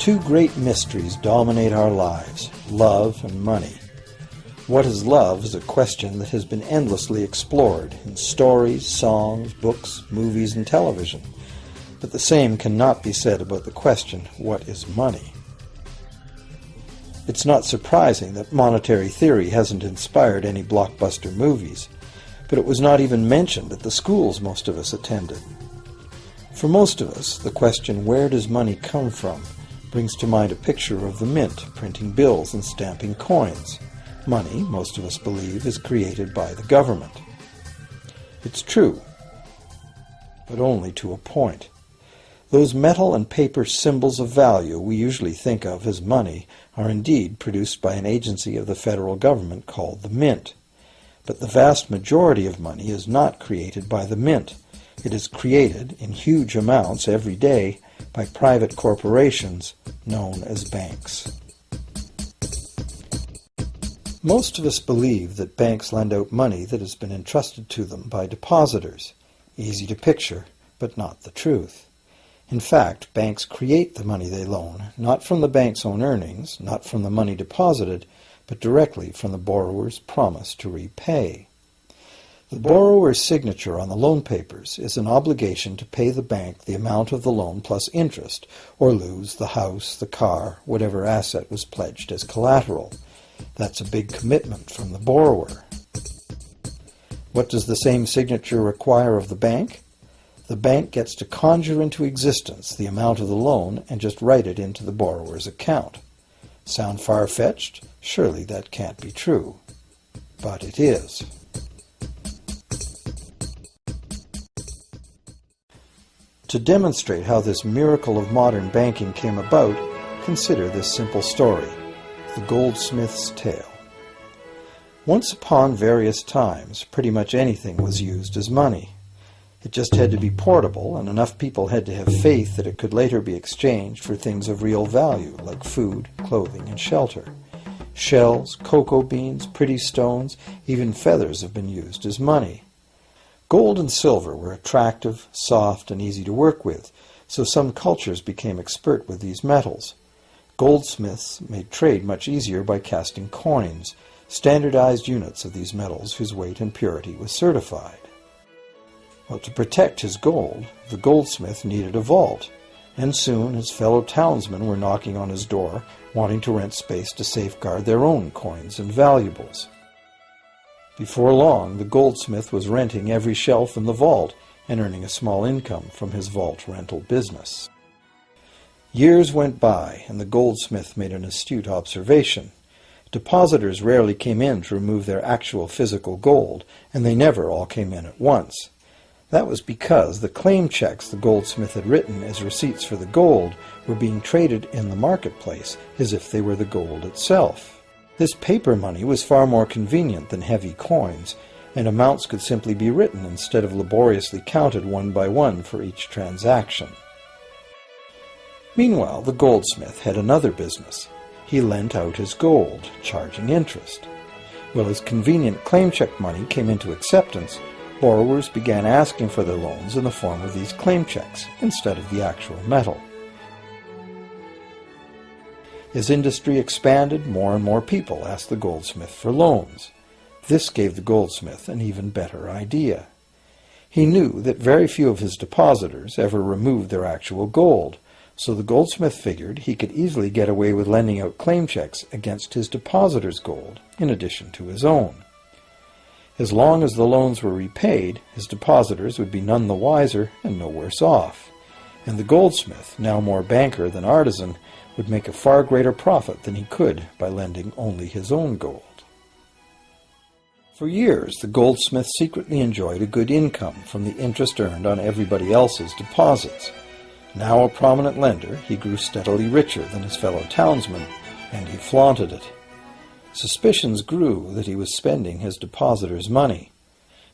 Two great mysteries dominate our lives, love and money. What is love is a question that has been endlessly explored in stories, songs, books, movies, and television. But the same cannot be said about the question, what is money? It's not surprising that monetary theory hasn't inspired any blockbuster movies, but it was not even mentioned at the schools most of us attended. For most of us, the question, where does money come from, brings to mind a picture of the mint, printing bills and stamping coins. Money, most of us believe, is created by the government. It's true, but only to a point. Those metal and paper symbols of value we usually think of as money are indeed produced by an agency of the federal government called the Mint. But the vast majority of money is not created by the Mint. It is created in huge amounts every day by private corporations known as banks. Most of us believe that banks lend out money that has been entrusted to them by depositors. Easy to picture, but not the truth. In fact, banks create the money they loan, not from the bank's own earnings, not from the money deposited, but directly from the borrower's promise to repay. The borrower's signature on the loan papers is an obligation to pay the bank the amount of the loan plus interest, or lose the house, the car, whatever asset was pledged as collateral. That's a big commitment from the borrower. What does the same signature require of the bank? The bank gets to conjure into existence the amount of the loan and just write it into the borrower's account. Sound far-fetched? Surely that can't be true. But it is. To demonstrate how this miracle of modern banking came about, consider this simple story, the goldsmith's tale. Once upon various times, pretty much anything was used as money. It just had to be portable, and enough people had to have faith that it could later be exchanged for things of real value, like food, clothing, and shelter. Shells, cocoa beans, pretty stones, even feathers have been used as money. Gold and silver were attractive, soft, and easy to work with, so some cultures became expert with these metals. Goldsmiths made trade much easier by casting coins, standardized units of these metals whose weight and purity was certified. Well, to protect his gold, the goldsmith needed a vault, and soon his fellow townsmen were knocking on his door, wanting to rent space to safeguard their own coins and valuables. Before long, the goldsmith was renting every shelf in the vault and earning a small income from his vault rental business. Years went by, and the goldsmith made an astute observation. Depositors rarely came in to remove their actual physical gold, and they never all came in at once. That was because the claim checks the goldsmith had written as receipts for the gold were being traded in the marketplace as if they were the gold itself. This paper money was far more convenient than heavy coins, and amounts could simply be written instead of laboriously counted one by one for each transaction. Meanwhile, the goldsmith had another business. He lent out his gold, charging interest. Well, as convenient claim check money came into acceptance, borrowers began asking for their loans in the form of these claim checks instead of the actual metal. As industry expanded, more and more people asked the goldsmith for loans. This gave the goldsmith an even better idea. He knew that very few of his depositors ever removed their actual gold, so the goldsmith figured he could easily get away with lending out claim checks against his depositors' gold, in addition to his own. As long as the loans were repaid, his depositors would be none the wiser and no worse off, and the goldsmith, now more banker than artisan, would make a far greater profit than he could by lending only his own gold. For years, the goldsmith secretly enjoyed a good income from the interest earned on everybody else's deposits. Now a prominent lender, he grew steadily richer than his fellow townsmen, and he flaunted it. Suspicions grew that he was spending his depositors' money.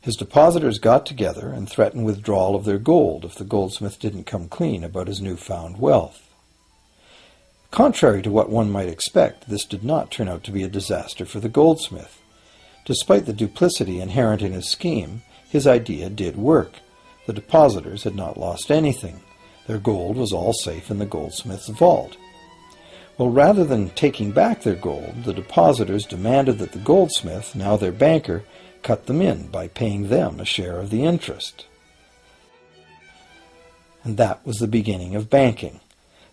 His depositors got together and threatened withdrawal of their gold if the goldsmith didn't come clean about his newfound wealth. Contrary to what one might expect, this did not turn out to be a disaster for the goldsmith. Despite the duplicity inherent in his scheme, his idea did work. The depositors had not lost anything. Their gold was all safe in the goldsmith's vault. Well, rather than taking back their gold, the depositors demanded that the goldsmith, now their banker, cut them in by paying them a share of the interest. And that was the beginning of banking.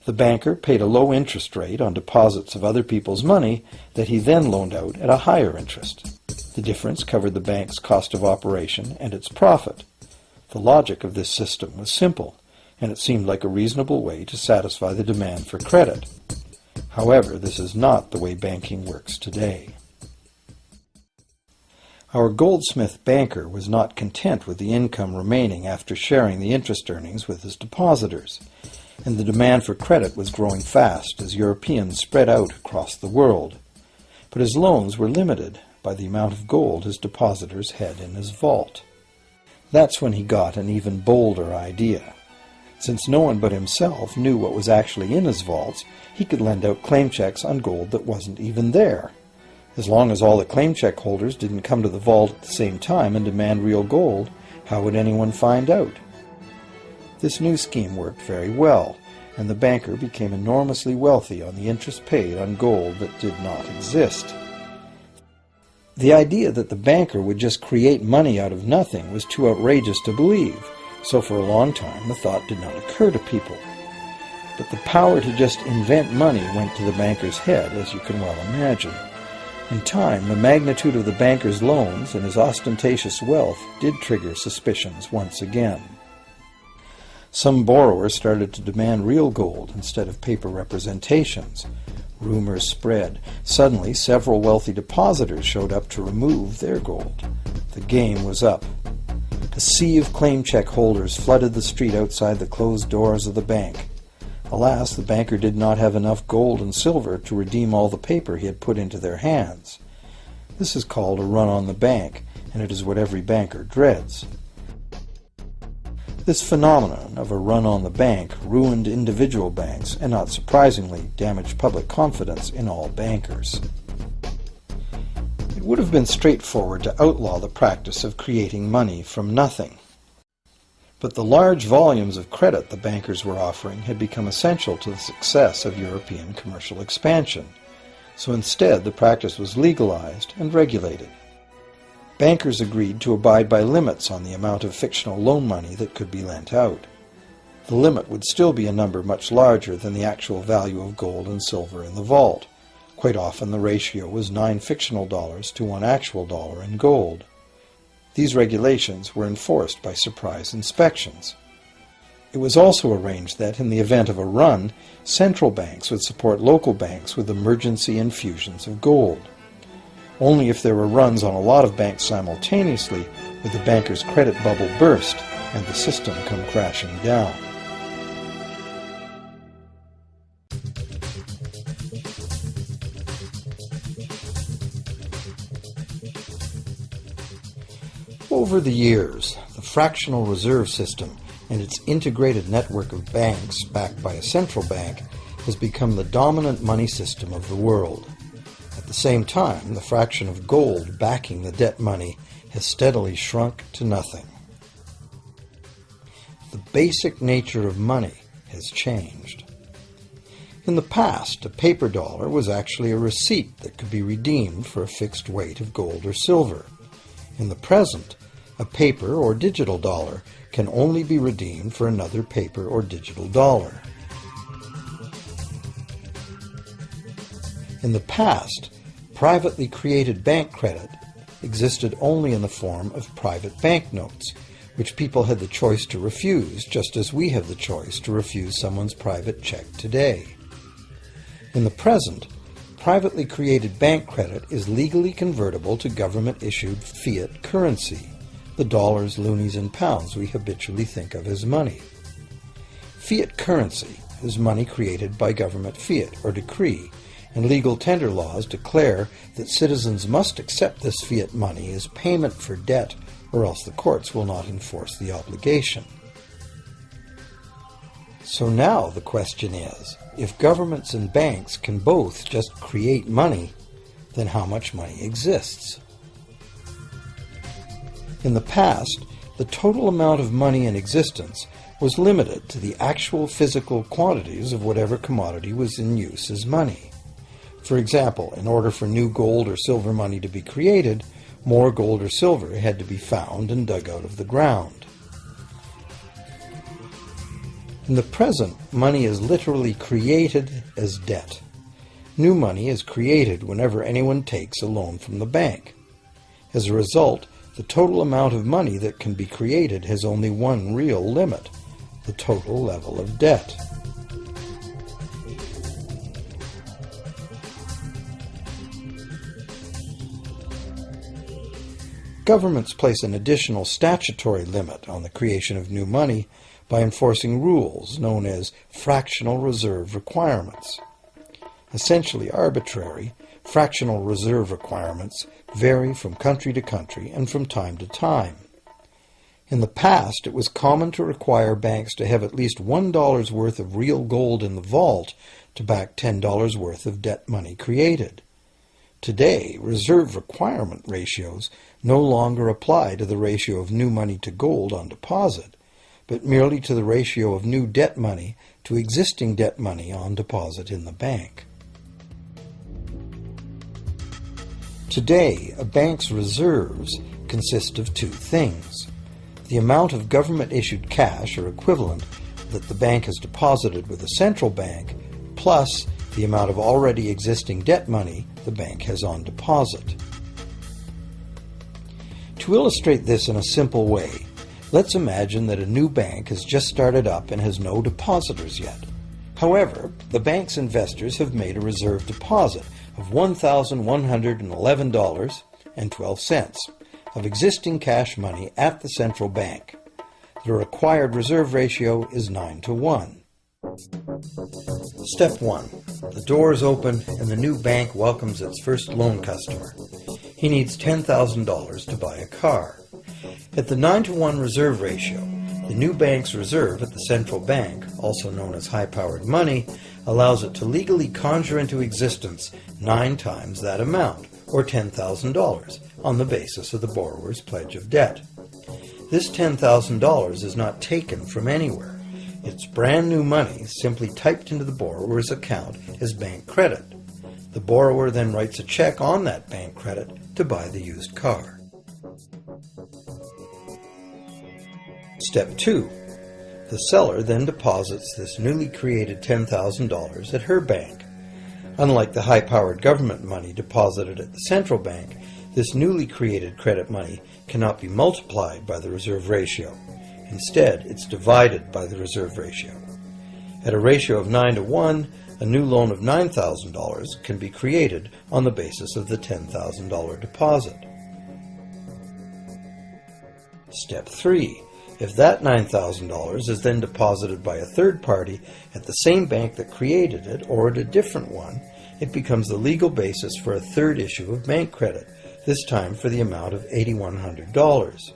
The banker paid a low interest rate on deposits of other people's money that he then loaned out at a higher interest. The difference covered the bank's cost of operation and its profit. The logic of this system was simple, and it seemed like a reasonable way to satisfy the demand for credit. However, this is not the way banking works today. Our goldsmith banker was not content with the income remaining after sharing the interest earnings with his depositors, and the demand for credit was growing fast as Europeans spread out across the world. But his loans were limited by the amount of gold his depositors had in his vault. That's when he got an even bolder idea. Since no one but himself knew what was actually in his vaults, he could lend out claim checks on gold that wasn't even there. As long as all the claim check holders didn't come to the vault at the same time and demand real gold, how would anyone find out? This new scheme worked very well, and the banker became enormously wealthy on the interest paid on gold that did not exist. The idea that the banker would just create money out of nothing was too outrageous to believe, so for a long time the thought did not occur to people. But the power to just invent money went to the banker's head, as you can well imagine. In time, the magnitude of the banker's loans and his ostentatious wealth did trigger suspicions once again. Some borrowers started to demand real gold instead of paper representations. Rumors spread. Suddenly, several wealthy depositors showed up to remove their gold. The game was up. A sea of claim check holders flooded the street outside the closed doors of the bank. Alas, the banker did not have enough gold and silver to redeem all the paper he had put into their hands. This is called a run on the bank, and it is what every banker dreads. This phenomenon of a run on the bank ruined individual banks and, not surprisingly, damaged public confidence in all bankers. It would have been straightforward to outlaw the practice of creating money from nothing. But the large volumes of credit the bankers were offering had become essential to the success of European commercial expansion, so instead the practice was legalized and regulated. Bankers agreed to abide by limits on the amount of fictional loan money that could be lent out. The limit would still be a number much larger than the actual value of gold and silver in the vault. Quite often the ratio was 9 fictional dollars to 1 actual dollar in gold. These regulations were enforced by surprise inspections. It was also arranged that, in the event of a run, central banks would support local banks with emergency infusions of gold. Only if there were runs on a lot of banks simultaneously would the banker's credit bubble burst and the system come crashing down. Over the years, the fractional reserve system and its integrated network of banks backed by a central bank has become the dominant money system of the world. At the same time, the fraction of gold backing the debt money has steadily shrunk to nothing. The basic nature of money has changed. In the past, a paper dollar was actually a receipt that could be redeemed for a fixed weight of gold or silver. In the present, a paper or digital dollar can only be redeemed for another paper or digital dollar. In the past, privately created bank credit existed only in the form of private banknotes, which people had the choice to refuse, just as we have the choice to refuse someone's private check today. In the present, privately created bank credit is legally convertible to government-issued fiat currency, the dollars, loonies, and pounds we habitually think of as money. Fiat currency is money created by government fiat or decree, and legal tender laws declare that citizens must accept this fiat money as payment for debt, or else the courts will not enforce the obligation. So now the question is, if governments and banks can both just create money, then how much money exists? In the past, the total amount of money in existence was limited to the actual physical quantities of whatever commodity was in use as money. For example, in order for new gold or silver money to be created, more gold or silver had to be found and dug out of the ground. In the present, money is literally created as debt. New money is created whenever anyone takes a loan from the bank. As a result, the total amount of money that can be created has only one real limit: the total level of debt. Governments place an additional statutory limit on the creation of new money by enforcing rules known as fractional reserve requirements. Essentially arbitrary, fractional reserve requirements vary from country to country and from time to time. In the past, it was common to require banks to have at least $1 worth of real gold in the vault to back $10 worth of debt money created. Today, reserve requirement ratios no longer apply to the ratio of new money to gold on deposit, but merely to the ratio of new debt money to existing debt money on deposit in the bank. Today, a bank's reserves consist of two things: the amount of government-issued cash or equivalent that the bank has deposited with a central bank, plus the amount of already existing debt money the bank has on deposit. To illustrate this in a simple way, let's imagine that a new bank has just started up and has no depositors yet. However, the bank's investors have made a reserve deposit of $1,111.12 of existing cash money at the central bank. The required reserve ratio is 9-to-1. Step 1. The doors open and the new bank welcomes its first loan customer. He needs $10,000 to buy a car. At the 9-to-1 reserve ratio, the new bank's reserve at the central bank, also known as high-powered money, allows it to legally conjure into existence 9 times that amount, or $10,000, on the basis of the borrower's pledge of debt. This $10,000 is not taken from anywhere. It's brand new money simply typed into the borrower's account as bank credit. The borrower then writes a check on that bank credit to buy the used car. Step 2. The seller then deposits this newly created $10,000 at her bank. Unlike the high-powered government money deposited at the central bank, this newly created credit money cannot be multiplied by the reserve ratio. Instead, it's divided by the reserve ratio. At a ratio of 9-to-1, a new loan of $9,000 can be created on the basis of the $10,000 deposit. Step 3. If that $9,000 is then deposited by a third party at the same bank that created it or at a different one, it becomes the legal basis for a third issue of bank credit, this time for the amount of $8,100.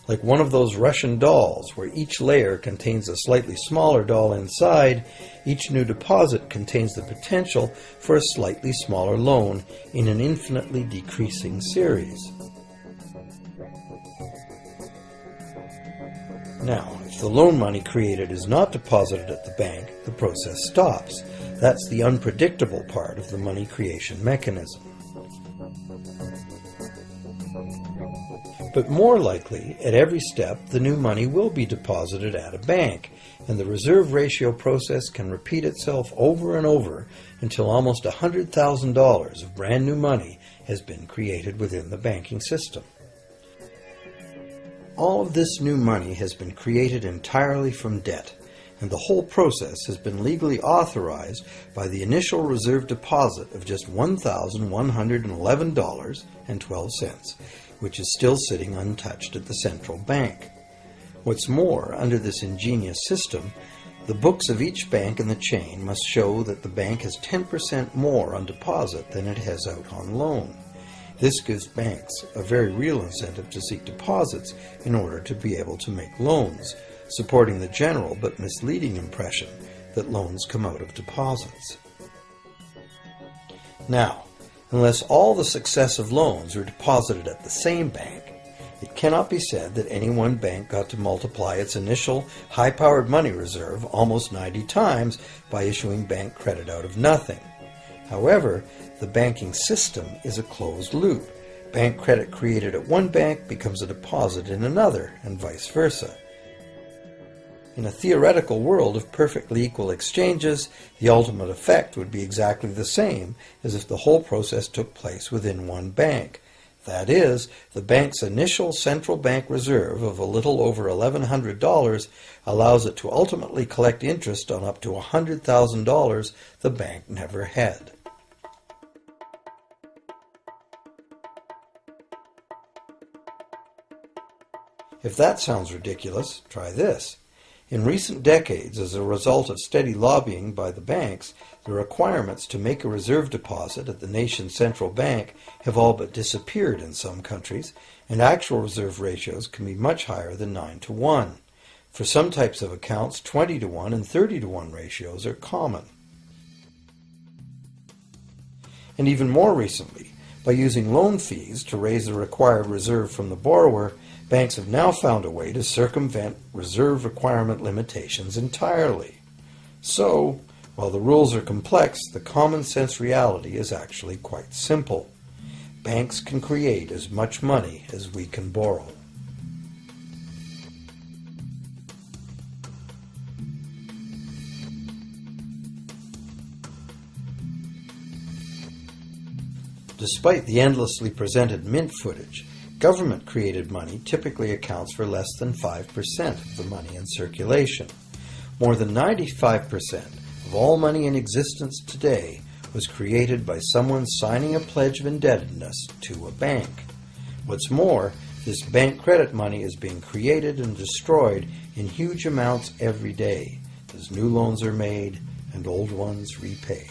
Like one of those Russian dolls, where each layer contains a slightly smaller doll inside, each new deposit contains the potential for a slightly smaller loan in an infinitely decreasing series. Now, if the loan money created is not deposited at the bank, the process stops. That's the unpredictable part of the money creation mechanism. But more likely, at every step, the new money will be deposited at a bank, and the reserve ratio process can repeat itself over and over until almost $100,000 of brand new money has been created within the banking system. All of this new money has been created entirely from debt, and the whole process has been legally authorized by the initial reserve deposit of just $1,111.12, which is still sitting untouched at the central bank. What's more, under this ingenious system, the books of each bank in the chain must show that the bank has 10% more on deposit than it has out on loan. This gives banks a very real incentive to seek deposits in order to be able to make loans, supporting the general but misleading impression that loans come out of deposits. Now, unless all the successive loans are deposited at the same bank, It cannot be said that any one bank got to multiply its initial high-powered money reserve almost 90 times by issuing bank credit out of nothing. However, the banking system is a closed loop. Bank credit created at one bank becomes a deposit in another, and vice versa. In a theoretical world of perfectly equal exchanges, the ultimate effect would be exactly the same as if the whole process took place within one bank. That is, the bank's initial central bank reserve of a little over $1,100 allows it to ultimately collect interest on up to $100,000 the bank never had. If that sounds ridiculous, try this. In recent decades, as a result of steady lobbying by the banks, the requirements to make a reserve deposit at the nation's central bank have all but disappeared in some countries, and actual reserve ratios can be much higher than 9-to-1. For some types of accounts, 20-to-1 and 30-to-1 ratios are common. And even more recently, by using loan fees to raise the required reserve from the borrower, banks have now found a way to circumvent reserve requirement limitations entirely. So, while the rules are complex, the common sense reality is actually quite simple. Banks can create as much money as we can borrow. Despite the endlessly presented mint footage, government-created money typically accounts for less than 5% of the money in circulation. More than 95% of all money in existence today was created by someone signing a pledge of indebtedness to a bank. What's more, this bank credit money is being created and destroyed in huge amounts every day, as new loans are made and old ones repaid.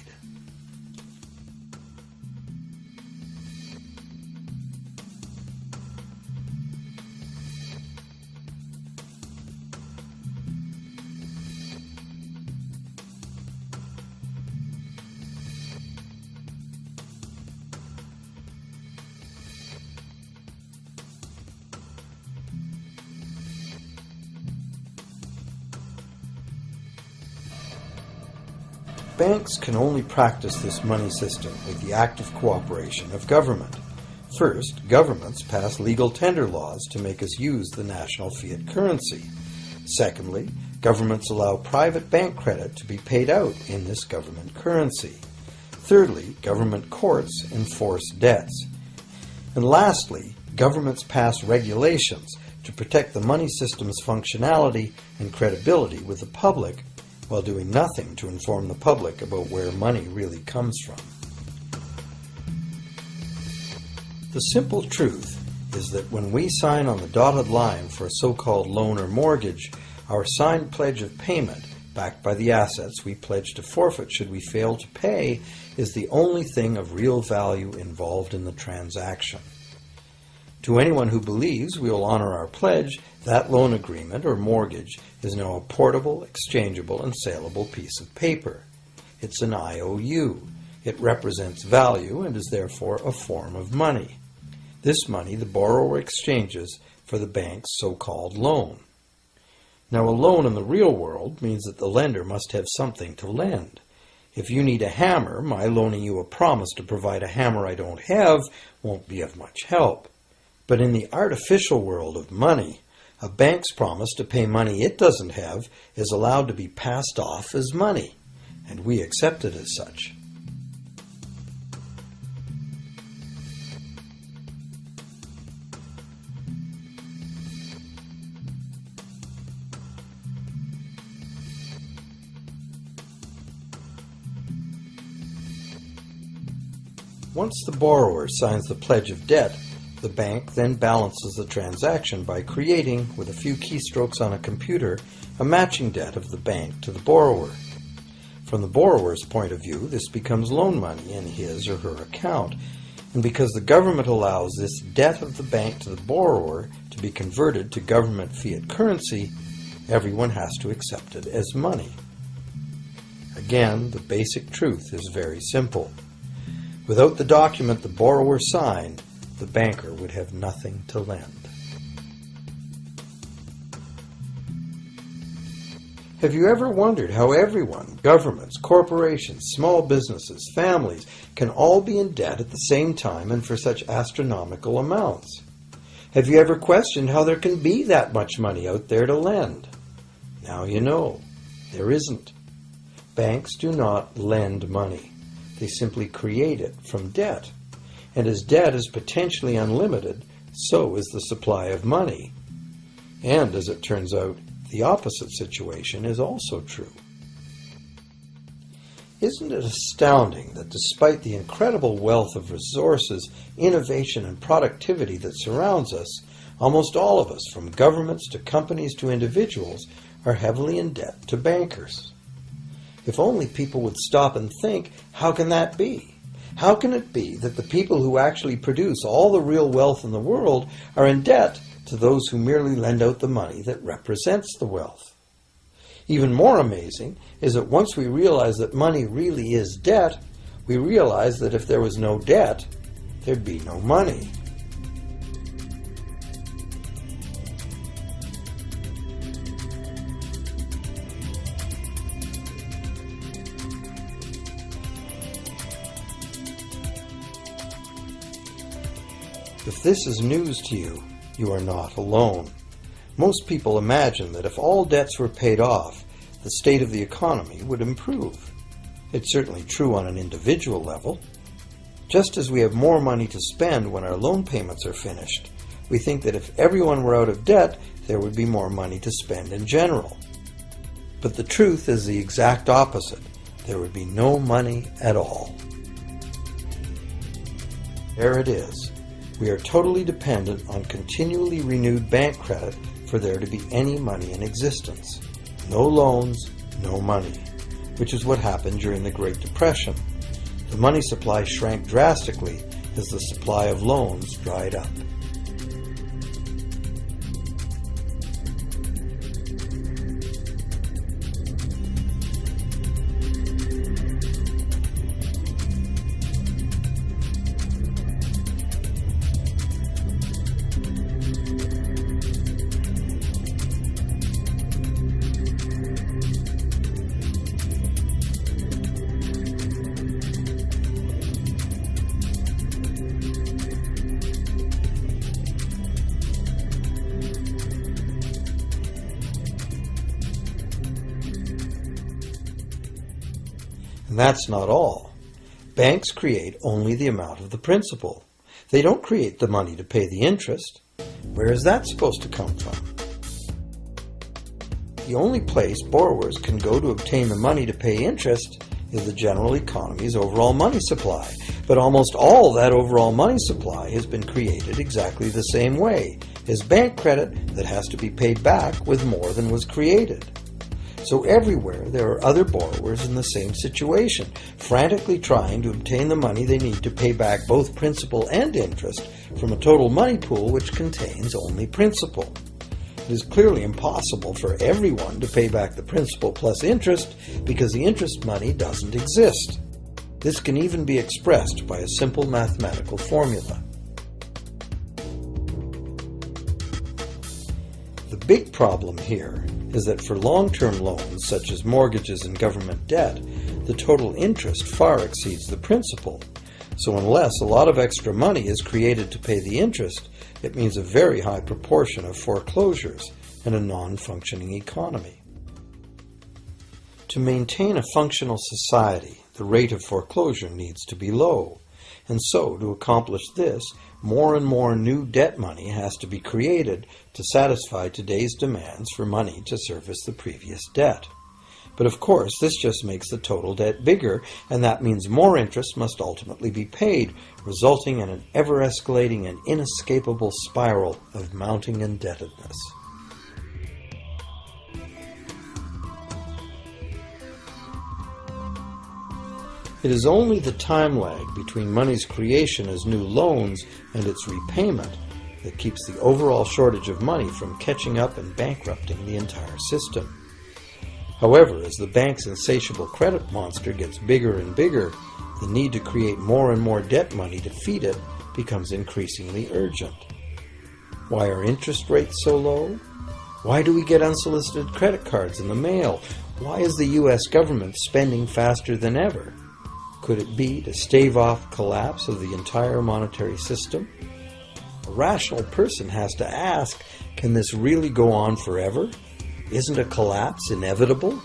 Banks can only practice this money system with the active cooperation of government. First, governments pass legal tender laws to make us use the national fiat currency. Secondly, governments allow private bank credit to be paid out in this government currency. Thirdly, government courts enforce debts. And lastly, governments pass regulations to protect the money system's functionality and credibility with the public, while doing nothing to inform the public about where money really comes from. The simple truth is that when we sign on the dotted line for a so-called loan or mortgage, our signed pledge of payment, backed by the assets we pledge to forfeit should we fail to pay, is the only thing of real value involved in the transaction. To anyone who believes we will honor our pledge, that loan agreement or mortgage is now a portable, exchangeable, and saleable piece of paper. It's an IOU. It represents value and is therefore a form of money. This money the borrower exchanges for the bank's so-called loan. Now, a loan in the real world means that the lender must have something to lend. If you need a hammer, my loaning you a promise to provide a hammer I don't have won't be of much help. But in the artificial world of money, a bank's promise to pay money it doesn't have is allowed to be passed off as money, and we accept it as such. Once the borrower signs the pledge of debt, the bank then balances the transaction by creating, with a few keystrokes on a computer, a matching debt of the bank to the borrower. From the borrower's point of view, this becomes loan money in his or her account, and because the government allows this debt of the bank to the borrower to be converted to government fiat currency, everyone has to accept it as money. Again, the basic truth is very simple. Without the document the borrower signed, the banker would have nothing to lend. Have you ever wondered how everyone, governments, corporations, small businesses, families, can all be in debt at the same time and for such astronomical amounts? Have you ever questioned how there can be that much money out there to lend? Now you know. There isn't. Banks do not lend money. They simply create it from debt. And as debt is potentially unlimited, so is the supply of money. And as it turns out, the opposite situation is also true. Isn't it astounding that despite the incredible wealth of resources, innovation, and productivity that surrounds us, almost all of us, from governments to companies to individuals, are heavily in debt to bankers? If only people would stop and think, how can that be? How can it be that the people who actually produce all the real wealth in the world are in debt to those who merely lend out the money that represents the wealth? Even more amazing is that once we realize that money really is debt, we realize that if there was no debt, there'd be no money. If this is news to you, you are not alone. Most people imagine that if all debts were paid off, the state of the economy would improve. It's certainly true on an individual level. Just as we have more money to spend when our loan payments are finished, we think that if everyone were out of debt, there would be more money to spend in general. But the truth is the exact opposite. There would be no money at all. There it is. We are totally dependent on continually renewed bank credit for there to be any money in existence. No loans, no money, which is what happened during the Great Depression. The money supply shrank drastically as the supply of loans dried up. And that's not all. Banks create only the amount of the principal. They don't create the money to pay the interest. Where is that supposed to come from? The only place borrowers can go to obtain the money to pay interest is the general economy's overall money supply. But almost all that overall money supply has been created exactly the same way, as bank credit that has to be paid back with more than was created. So everywhere there are other borrowers in the same situation, frantically trying to obtain the money they need to pay back both principal and interest from a total money pool which contains only principal. It is clearly impossible for everyone to pay back the principal plus interest because the interest money doesn't exist. This can even be expressed by a simple mathematical formula. The big problem here is that for long-term loans, such as mortgages and government debt, the total interest far exceeds the principal. So unless a lot of extra money is created to pay the interest, it means a very high proportion of foreclosures and a non-functioning economy. To maintain a functional society, the rate of foreclosure needs to be low. And so, to accomplish this, more and more new debt money has to be created to satisfy today's demands for money to service the previous debt. But of course, this just makes the total debt bigger, and that means more interest must ultimately be paid, resulting in an ever-escalating and inescapable spiral of mounting indebtedness. It is only the time lag between money's creation as new loans and its repayment that keeps the overall shortage of money from catching up and bankrupting the entire system. However, as the bank's insatiable credit monster gets bigger and bigger, the need to create more and more debt money to feed it becomes increasingly urgent. Why are interest rates so low? Why do we get unsolicited credit cards in the mail? Why is the U.S. government spending faster than ever? Could it be to stave off collapse of the entire monetary system? A rational person has to ask, can this really go on forever? Isn't a collapse inevitable?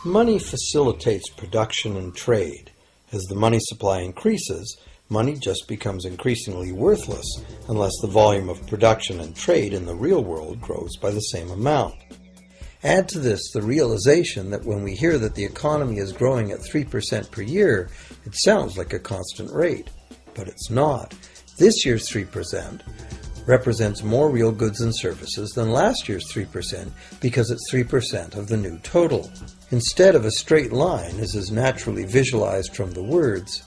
Money facilitates production and trade. As the money supply increases, money just becomes increasingly worthless unless the volume of production and trade in the real world grows by the same amount. Add to this the realization that when we hear that the economy is growing at 3% per year, it sounds like a constant rate, but it's not. This year's 3% represents more real goods and services than last year's 3% because it's 3% of the new total. Instead of a straight line, as is naturally visualized from the words,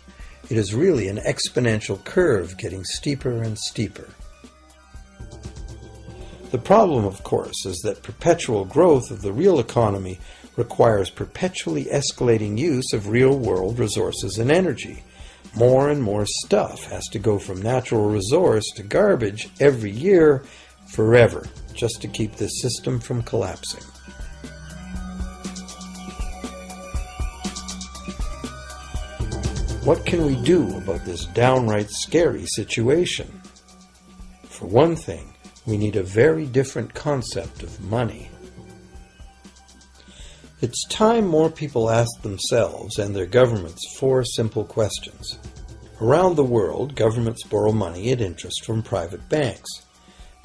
it is really an exponential curve getting steeper and steeper. The problem, of course, is that perpetual growth of the real economy requires perpetually escalating use of real-world resources and energy. More and more stuff has to go from natural resource to garbage every year, forever, just to keep this system from collapsing. What can we do about this downright scary situation? For one thing, we need a very different concept of money. It's time more people ask themselves and their governments 4 simple questions. Around the world, governments borrow money at interest from private banks.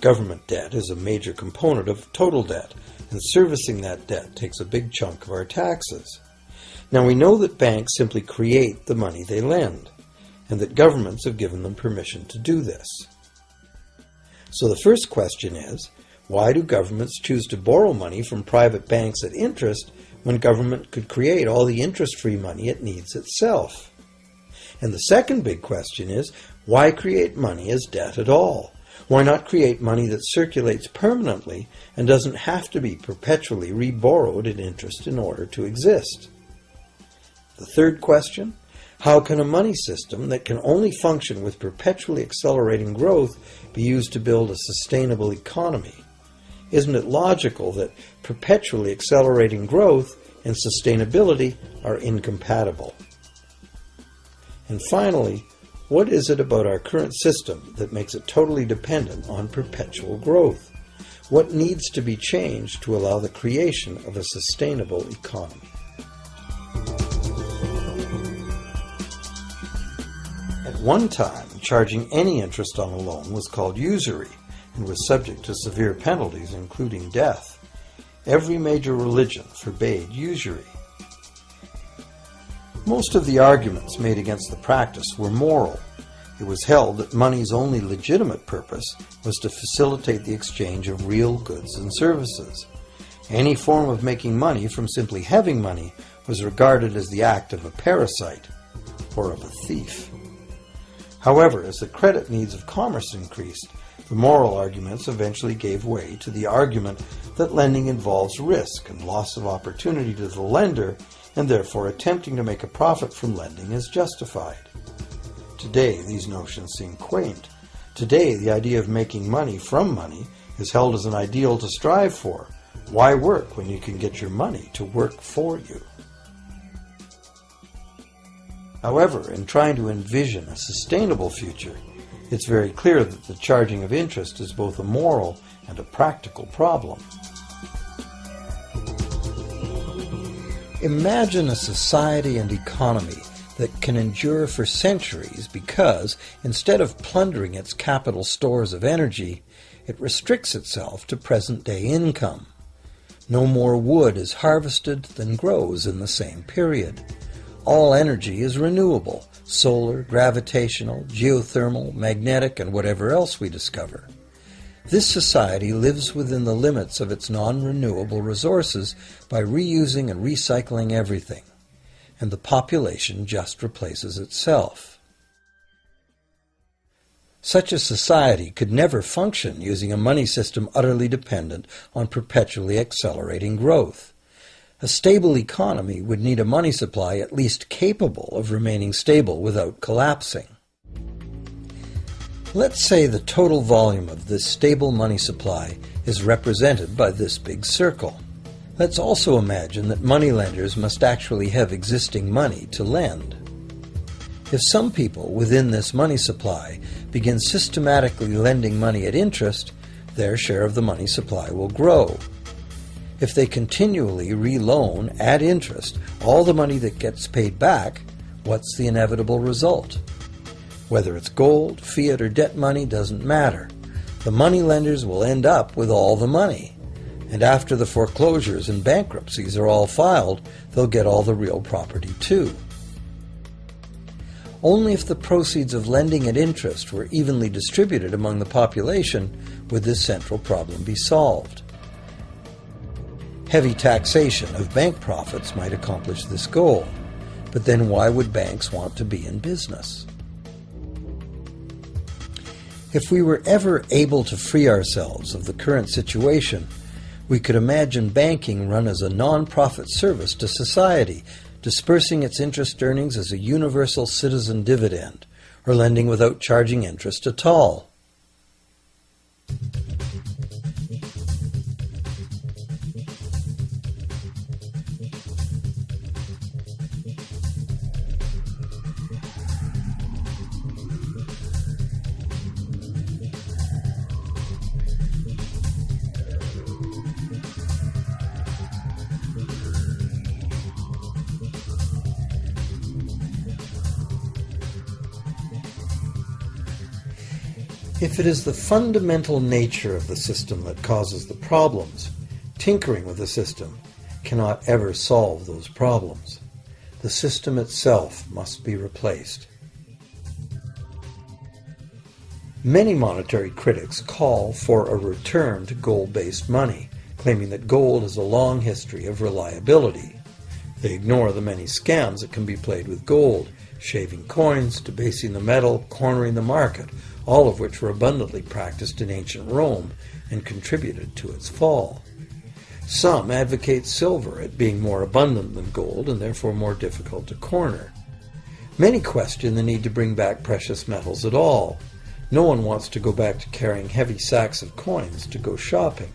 Government debt is a major component of total debt, and servicing that debt takes a big chunk of our taxes. Now we know that banks simply create the money they lend, and that governments have given them permission to do this. So the first question is, why do governments choose to borrow money from private banks at interest when government could create all the interest-free money it needs itself? And the second big question is, why create money as debt at all? Why not create money that circulates permanently and doesn't have to be perpetually re-borrowed at interest in order to exist? The third question, how can a money system that can only function with perpetually accelerating growth be used to build a sustainable economy? Isn't it logical that perpetually accelerating growth and sustainability are incompatible? And finally, what is it about our current system that makes it totally dependent on perpetual growth? What needs to be changed to allow the creation of a sustainable economy? At one time, charging any interest on a loan was called usury and was subject to severe penalties, including death. Every major religion forbade usury. Most of the arguments made against the practice were moral. It was held that money's only legitimate purpose was to facilitate the exchange of real goods and services. Any form of making money from simply having money was regarded as the act of a parasite or of a thief. However, as the credit needs of commerce increased, the moral arguments eventually gave way to the argument that lending involves risk and loss of opportunity to the lender, and therefore attempting to make a profit from lending is justified. Today, these notions seem quaint. Today, the idea of making money from money is held as an ideal to strive for. Why work when you can get your money to work for you? However, in trying to envision a sustainable future, it's very clear that the charging of interest is both a moral and a practical problem. Imagine a society and economy that can endure for centuries because, instead of plundering its capital stores of energy, it restricts itself to present-day income. No more wood is harvested than grows in the same period. All energy is renewable, solar, gravitational, geothermal, magnetic, and whatever else we discover. This society lives within the limits of its non-renewable resources by reusing and recycling everything, and the population just replaces itself. Such a society could never function using a money system utterly dependent on perpetually accelerating growth. A stable economy would need a money supply at least capable of remaining stable without collapsing. Let's say the total volume of this stable money supply is represented by this big circle. Let's also imagine that moneylenders must actually have existing money to lend. If some people within this money supply begin systematically lending money at interest, their share of the money supply will grow. If they continually reloan at interest all the money that gets paid back, what's the inevitable result? Whether it's gold, fiat, or debt money doesn't matter. The moneylenders will end up with all the money. And after the foreclosures and bankruptcies are all filed, they'll get all the real property too. Only if the proceeds of lending at interest were evenly distributed among the population would this central problem be solved. Heavy taxation of bank profits might accomplish this goal, but then why would banks want to be in business? If we were ever able to free ourselves of the current situation, we could imagine banking run as a non-profit service to society, dispersing its interest earnings as a universal citizen dividend, or lending without charging interest at all. If it is the fundamental nature of the system that causes the problems, tinkering with the system cannot ever solve those problems. The system itself must be replaced. Many monetary critics call for a return to gold-based money, claiming that gold has a long history of reliability. They ignore the many scams that can be played with gold, shaving coins, debasing the metal, cornering the market, all of which were abundantly practiced in ancient Rome and contributed to its fall. Some advocate silver at being more abundant than gold and therefore more difficult to corner. Many question the need to bring back precious metals at all. No one wants to go back to carrying heavy sacks of coins to go shopping.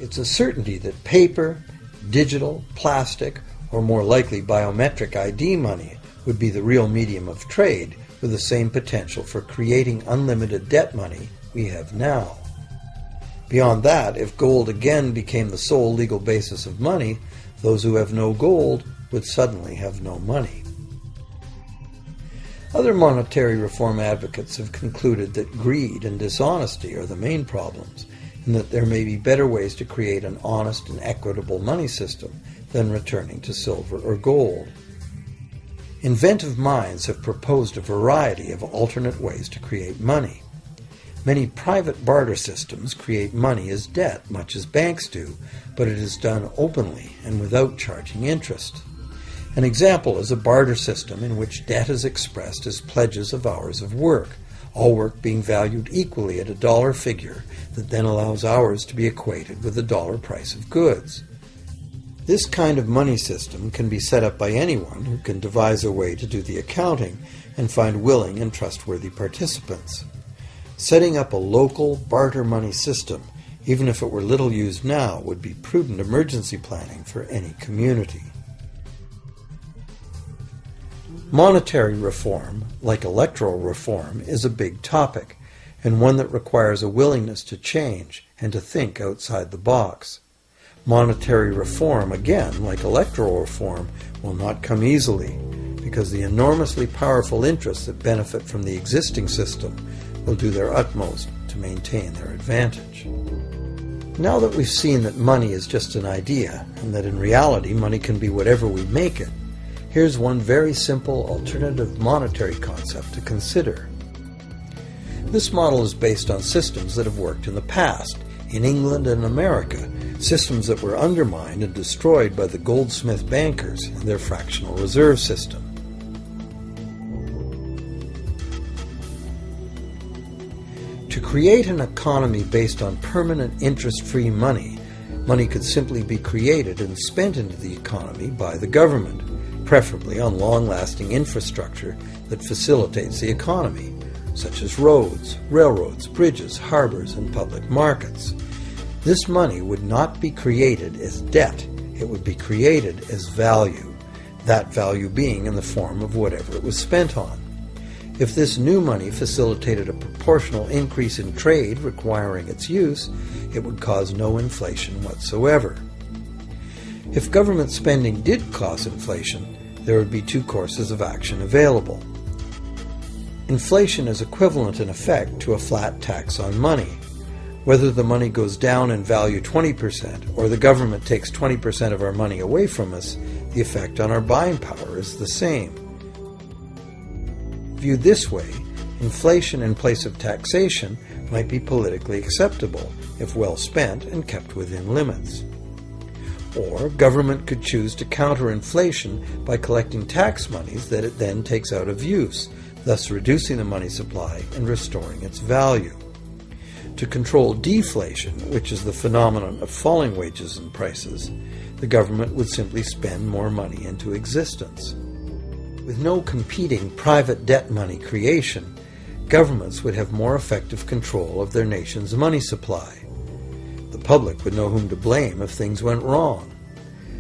It's a certainty that paper, digital, plastic, or more likely biometric ID money would be the real medium of trade, with the same potential for creating unlimited debt money we have now. Beyond that, if gold again became the sole legal basis of money, those who have no gold would suddenly have no money. Other monetary reform advocates have concluded that greed and dishonesty are the main problems, and that there may be better ways to create an honest and equitable money system than returning to silver or gold. Inventive minds have proposed a variety of alternate ways to create money. Many private barter systems create money as debt, much as banks do, but it is done openly and without charging interest. An example is a barter system in which debt is expressed as pledges of hours of work, all work being valued equally at a dollar figure that then allows hours to be equated with the dollar price of goods. This kind of money system can be set up by anyone who can devise a way to do the accounting and find willing and trustworthy participants. Setting up a local barter money system, even if it were little used now, would be prudent emergency planning for any community. Monetary reform, like electoral reform, is a big topic, and one that requires a willingness to change and to think outside the box. Monetary reform, again, like electoral reform, will not come easily, because the enormously powerful interests that benefit from the existing system will do their utmost to maintain their advantage. Now that we've seen that money is just an idea, and that in reality money can be whatever we make it, here's one very simple alternative monetary concept to consider. This model is based on systems that have worked in the past, in England and America, systems that were undermined and destroyed by the goldsmith bankers and their fractional reserve system. create an economy based on permanent interest-free money, money could simply be created and spent into the economy by the government, preferably on long-lasting infrastructure that facilitates the economy, such as roads, railroads, bridges, harbors, and public markets. This money would not be created as debt, it would be created as value, that value being in the form of whatever it was spent on. If this new money facilitated a proportional increase in trade requiring its use, it would cause no inflation whatsoever. If government spending did cause inflation, there would be two courses of action available. Inflation is equivalent in effect to a flat tax on money. Whether the money goes down in value 20% or the government takes 20% of our money away from us, the effect on our buying power is the same. Viewed this way, inflation in place of taxation might be politically acceptable if well spent and kept within limits. Or government could choose to counter inflation by collecting tax monies that it then takes out of use, thus reducing the money supply and restoring its value. To control deflation, which is the phenomenon of falling wages and prices, the government would simply spend more money into existence. With no competing private debt money creation, governments would have more effective control of their nation's money supply. The public would know whom to blame if things went wrong.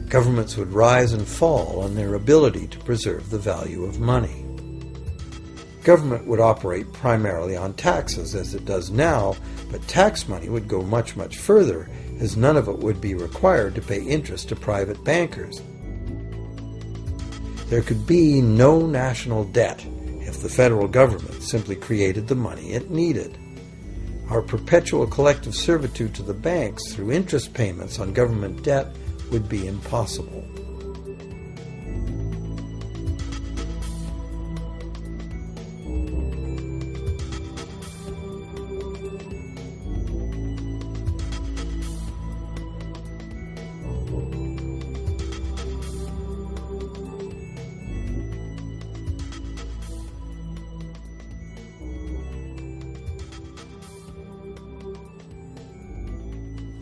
Governments would rise and fall on their ability to preserve the value of money. Government would operate primarily on taxes, as it does now, but tax money would go much, much further, as none of it would be required to pay interest to private bankers. There could be no national debt if the federal government simply created the money it needed. Our perpetual collective servitude to the banks through interest payments on government debt would be impossible.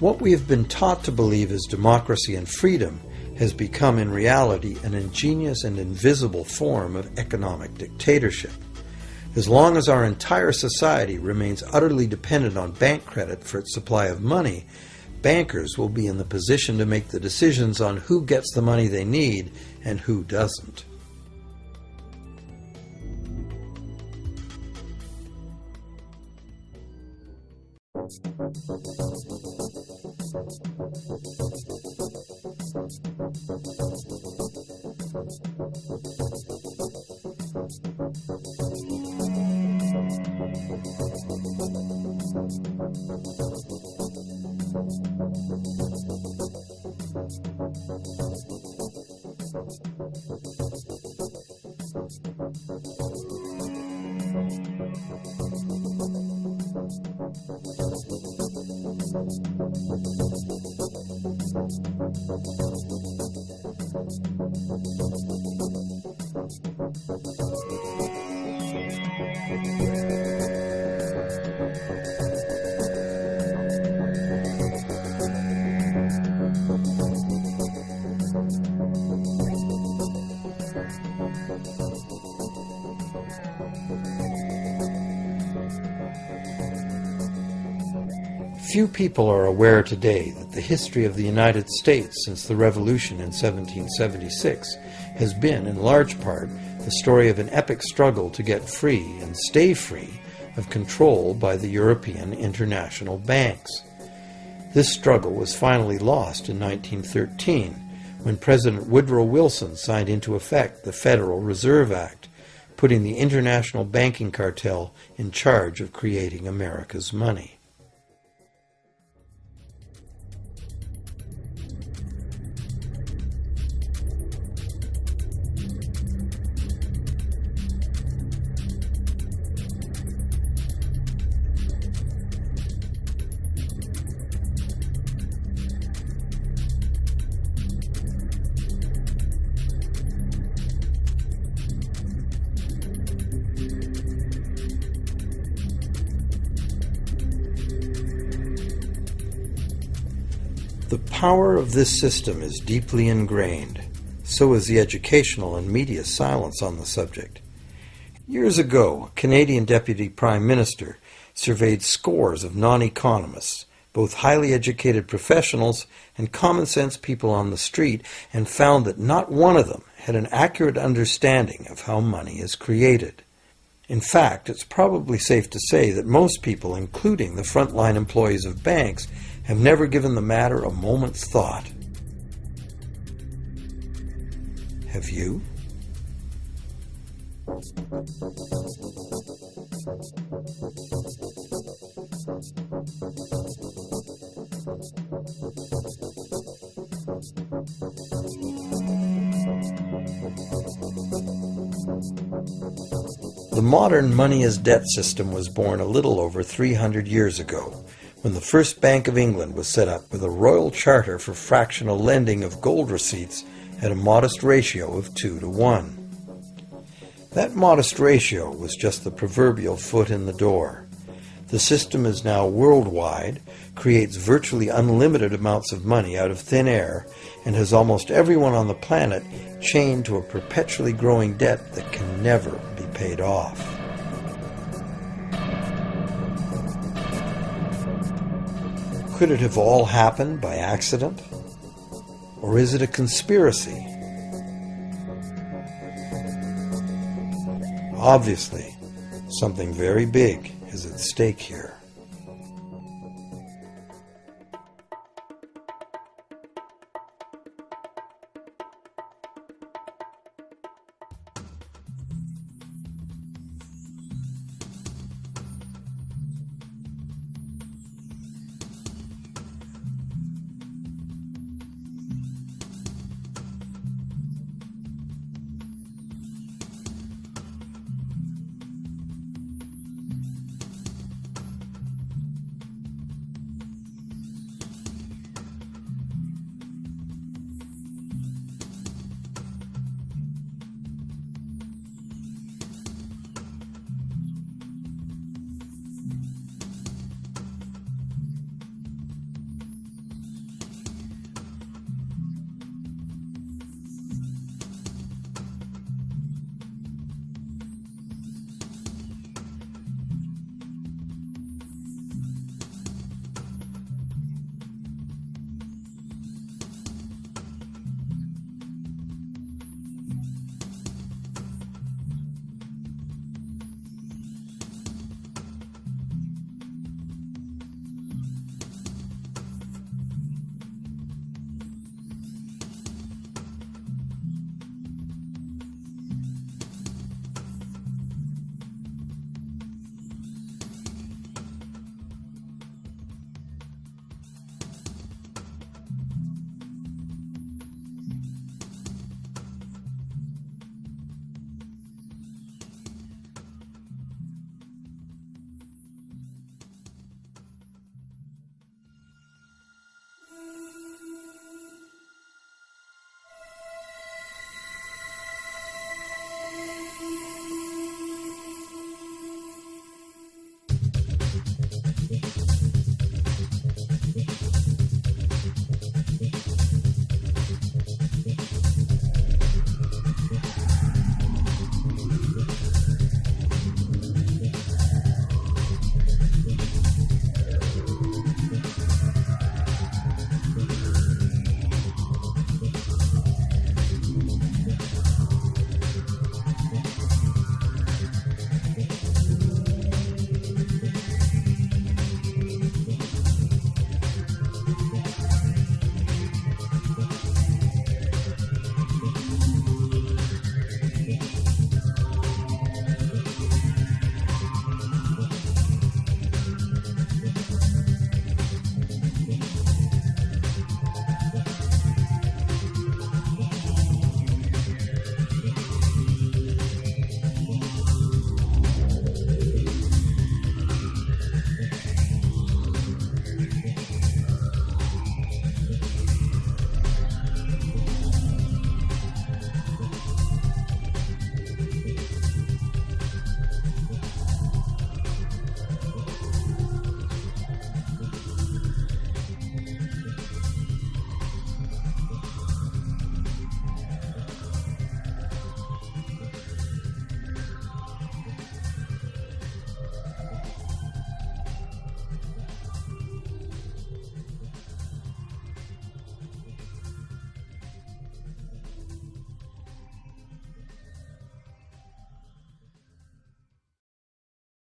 What we have been taught to believe as democracy and freedom has become in reality an ingenious and invisible form of economic dictatorship. As long as our entire society remains utterly dependent on bank credit for its supply of money, bankers will be in the position to make the decisions on who gets the money they need and who doesn't. Few people are aware today that the history of the United States since the Revolution in 1776 has been, in large part, the story of an epic struggle to get free and stay free of control by the European international banks. This struggle was finally lost in 1913 when President Woodrow Wilson signed into effect the Federal Reserve Act, putting the international banking cartel in charge of creating America's money. The power of this system is deeply ingrained. So is the educational and media silence on the subject. Years ago, a Canadian Deputy Prime Minister surveyed scores of non-economists, both highly educated professionals and common-sense people on the street, and found that not one of them had an accurate understanding of how money is created. In fact, it's probably safe to say that most people, including the frontline employees of banks, have never given the matter a moment's thought. Have you? The modern money as debt system was born a little over 300 years ago, when the first Bank of England was set up with a royal charter for fractional lending of gold receipts at a modest ratio of 2 to 1. That modest ratio was just the proverbial foot in the door. The system is now worldwide, creates virtually unlimited amounts of money out of thin air, and has almost everyone on the planet chained to a perpetually growing debt that can never be paid off. Could it have all happened by accident? Or is it a conspiracy? Obviously, something very big is at stake here.